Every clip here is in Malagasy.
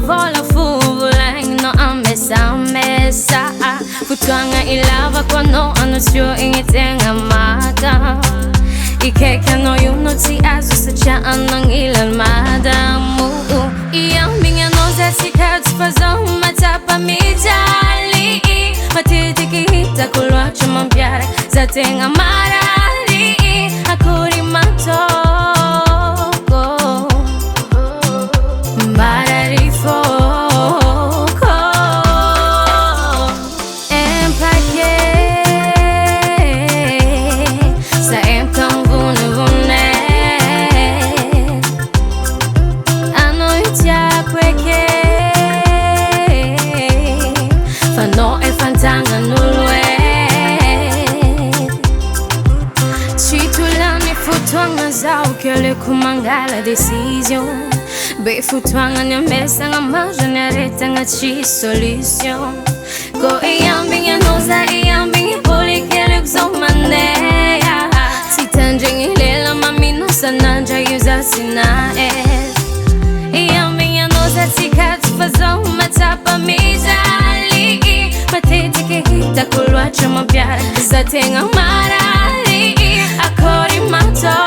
vola fuvulang no amesa mesa Futwanga ilava kwa no anusyo ingitenga mata Ikeka no yunuti azu sacha anang ilal madamu Iyambinga no zasikatu fazo matapa mijali Matitikihita kulwacho mambyare zatenga marari Akuri matoko Marari foko Empake Sa empam vune vune Ano itia kweke Fano e fantanga nulwe Chitulani futwanga zao Qu'elle kumangala decision Be futwanga nyambesa nga maja nyareta nga chi solution Go iyambinga noza iyambinga poli kele kuzomaneya Sitanjingi lela mamino sananja yuza sina Iyambinga noza tikatu fazo matapa mijali Matitike hita kulwacho mabyara zatenga marari Akori matoko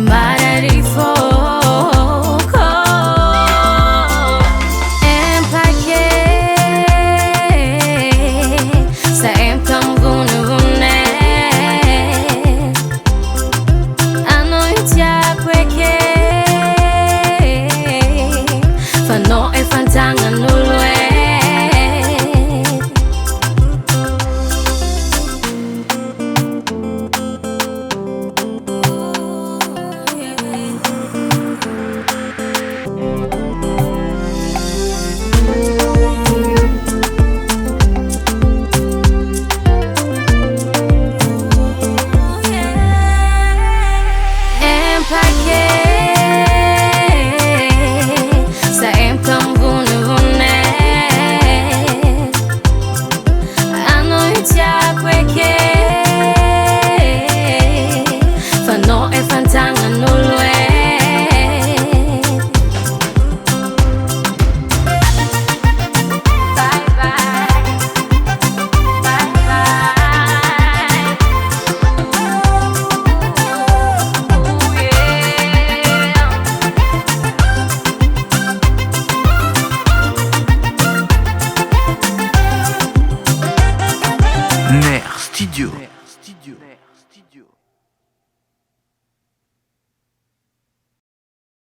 Marari foko Empake Sa empam vune vune Ano itia kweke Fano e fantanga nulwe Sa empam vune vune Ano itia kweke Fano e fantanga nulwe Bye bye Bye bye Ooh yeah NER Studio.